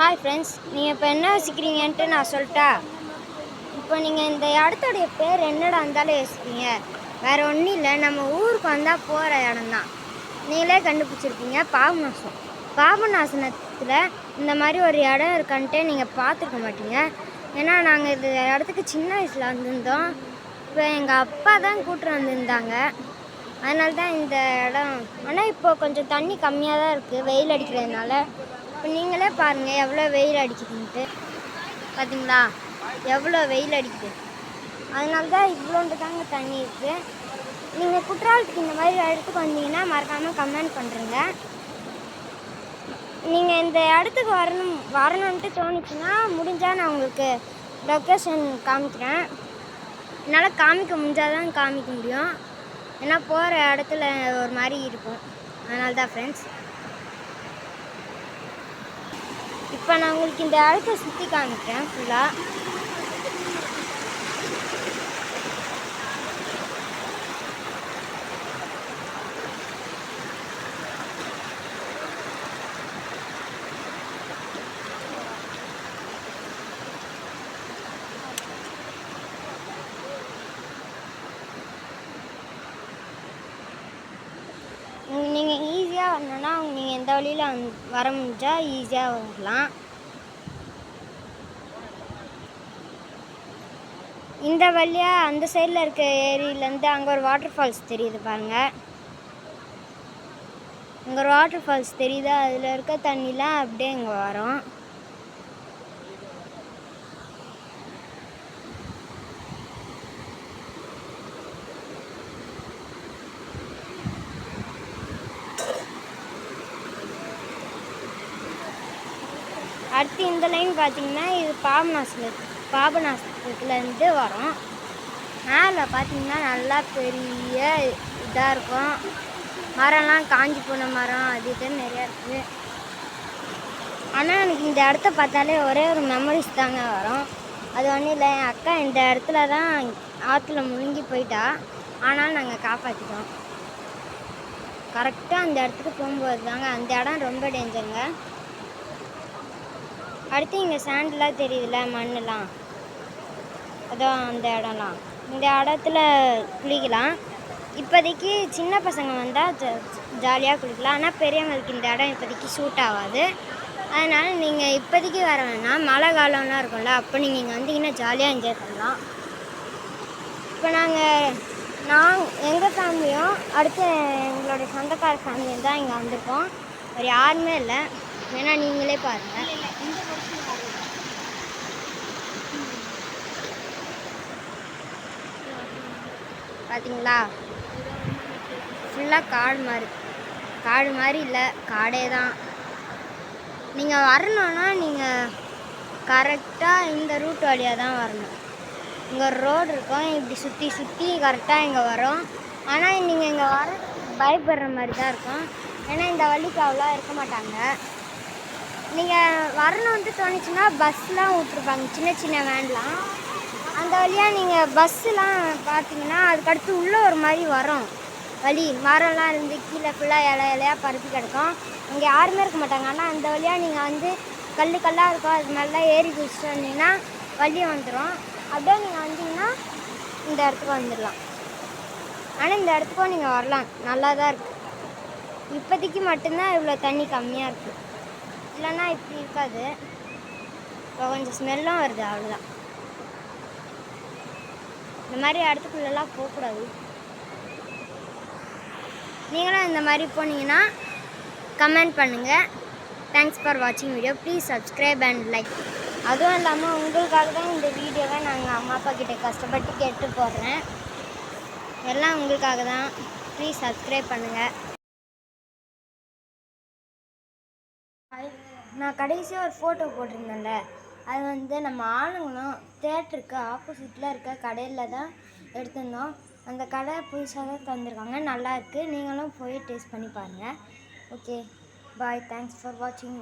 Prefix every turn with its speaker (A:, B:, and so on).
A: Hi friends, நீங்கள் இப்போ என்ன யோசிக்கிறீங்கன்ட்டு நான் சொல்லிட்டா. இப்போ நீங்கள் இந்த இடத்துடைய பேர் என்னடா இருந்தாலும் யோசிப்பீங்க. வேறு ஒன்றும் இல்லை, நம்ம ஊருக்கு வந்தால் போகிற இடம் தான். நீங்களே கண்டுபிடிச்சிருப்பீங்க, பாபநாசம். பாபநாசனத்தில் இந்த மாதிரி ஒரு இடம் இருக்கான்ட்டு நீங்கள் பார்த்துருக்க மாட்டீங்க. ஏன்னா நாங்கள் இந்த இடத்துக்கு சின்ன வயசில் வந்திருந்தோம். இப்போ எங்கள் அப்பா தான் கூப்பிட்டு வந்திருந்தாங்க. அதனால தான் இந்த இடம். ஆனால் இப்போ கொஞ்சம் தண்ணி கம்மியாக தான் இருக்குது வெயில் அடிக்கிறதுனால. இப்போ நீங்களே பாருங்கள் எவ்வளோ வெயில் அடிக்குதுன்ட்டு. பார்த்தீங்களா எவ்வளோ வெயில் அடிக்குது. அதனால தான் இவ்வளோண்டு தாங்க தண்ணி இருக்குது. நீங்கள் குற்றாலத்துக்கு இந்த மாதிரி இடத்துக்கு வந்தீங்கன்னா மறக்காமல் கமெண்ட் பண்ணுறேங்க. நீங்கள் இந்த இடத்துக்கு வரணுன்ட்டு தோணுச்சுன்னா முடிஞ்சால் நான் உங்களுக்கு லொக்கேஷன் காமிக்கிறேன். என்னால் காமிக்க முடிஞ்சால் தான் காமிக்க முடியும். ஏன்னா போகிற இடத்துல ஒரு மாதிரி இருக்கும். அதனால தான் ஃப்ரெண்ட்ஸ். இப்போ நான் உங்களுக்கு இந்த இடத்த சுற்றி காமிக்கிறேன் ஃபுல்லாக. நீங்கள் ஈஸியாக வரணுன்னா நீங்கள் எந்த வழியில் வர முடிஞ்சால் ஈஸியாக வரலாம். இந்த வழியாக அந்த சைடில் இருக்க ஏரியிலேருந்து அங்கே ஒரு வாட்டர் ஃபால்ஸ் தெரியுது பாருங்கள். அங்கே ஒரு வாட்டர் ஃபால்ஸ் தெரியுது. அதில் இருக்க தண்ணிலாம் அப்படியே இங்கே வரும். அடுத்து இந்த லைன் பார்த்தீங்கன்னா இது பாபநாசத்துலேருந்து வரும். மேலே பார்த்தீங்கன்னா நல்லா பெரிய இதாக இருக்கும். மரம்லாம் காஞ்சி போன மரம் அது இதுன்னு நிறையா இருக்குது. ஆனால் எனக்கு இந்த இடத்த பார்த்தாலே ஒரே ஒரு மெமரிஸ் தாங்க வரும். அது ஒன்றும் இல்லை, என் அக்கா இந்த இடத்துல தான் ஆற்றுல முழுங்கி போயிட்டா. ஆனாலும் நாங்கள் காப்பாற்றிட்டோம். கரெக்டாக அந்த இடத்துக்கு போகும்போது தாங்க அந்த இடம் ரொம்ப டேஞ்சருங்க. அடுத்து இங்கே சாண்டெலாம் தெரியுதுல்ல, மண்ணெலாம், அதான் அந்த இடம்லாம். இந்த இடத்துல குளிக்கலாம். இப்போதைக்கு சின்ன பசங்க வந்தால் ஜாலியாக குளிக்கலாம். ஆனால் பெரியவங்களுக்கு இந்த இடம் இப்போதைக்கு சூட் ஆகாது. அதனால் நீங்கள் இப்போதைக்கு வர வேணாம். மழை காலம்லாம் இருக்கும்ல, அப்போ நீங்கள் இங்கே வந்தீங்கன்னா ஜாலியாக என்ஜாய் பண்ணலாம். இப்போ எங்கள் ஃபேமிலியும் அடுத்து எங்களுடைய சொந்தக்கார ஃபேமிலியும் தான் இங்கே வந்திருக்கோம். வேறு யாருமே இல்லை. ஏன்னா நீங்களே பாருங்கள். பார்த்தீங்களா ஃபுல்லாக காடு மாதிரி இல்லை, காடே தான். நீங்கள் வரணுன்னா நீங்கள் கரெக்டாக இந்த ரூட் வழியாக தான் வரணும். இங்கே ஒரு ரோடு இருக்கும், இப்படி சுற்றி கரெக்டாக இங்கே வரும். ஆனால் நீங்கள் இங்கே வர பயப்படுற மாதிரி தான் இருக்கும். ஏன்னா இந்த வழிக்கு அவ்வளோ இருக்க மாட்டாங்க. நீங்கள் வரணுன்ட்டு தோணுச்சுன்னா பஸ்லாம் விட்ருப்பாங்க, சின்ன வேன்லாம். அந்த வழியாக நீங்கள் பஸ்ஸுலாம் பார்த்தீங்கன்னா அதுக்கடுத்து உள்ளே ஒரு மாதிரி வரும் வழி. மரம்லாம் இருந்து கீழே ஃபுல்லாக இலையாக பருத்தி கிடக்கும். அங்கே யாருமே இருக்க மாட்டாங்க. ஆனால் அந்த வழியாக நீங்கள் வந்து கல்லாக இருக்கும், அது மாதிரிலாம் ஏறி குதிச்சுட்டு வந்தீங்கன்னா வழி வந்துடும். அப்படியே நீங்கள் வந்தீங்கன்னா இந்த இடத்துக்கு வந்துடலாம். ஆனால் இந்த இடத்துக்கும் நீங்கள் வரலாம், நல்லா தான் இருக்குது. இப்போதைக்கு மட்டும்தான் இவ்வளோ தண்ணி கம்மியாக இருக்குது, இல்லைன்னா இப்படி இருக்காது. இப்போ கொஞ்சம் ஸ்மெல்லும் வருது, அவ்வளோதான். இந்த மாதிரி இடத்துக்குள்ளெல்லாம் போகக்கூடாது. நீங்களும் இந்த மாதிரி போனீங்கன்னா கமெண்ட் பண்ணுங்கள். தேங்க்ஸ் ஃபார் வாட்சிங் video. Please subscribe and like. அதுவும் இல்லாமல் உங்களுக்காக தான் இந்த வீடியோவை நாங்கள் அம்மா அப்பா கிட்டே கஷ்டப்பட்டு கேட்டு போடுறேன். எல்லாம் உங்களுக்காக தான். ப்ளீஸ் சப்ஸ்கிரைப் பண்ணுங்கள். நான் கடைசியாக ஒரு ஃபோட்டோ போட்டிருந்தேன்ல, அது வந்து நம்ம ஆளுங்களும் தேட்டருக்கு ஆப்போசிட்டில் இருக்க கடையில் தான் எடுத்திருந்தோம். அந்த கடை புதுசாக தான் தந்திருக்காங்க, நல்லா இருக்குது. நீங்களும் போய் டேஸ்ட் பண்ணி பாருங்கள். Okay, bye. தேங்க்ஸ் ஃபார் வாட்சிங்.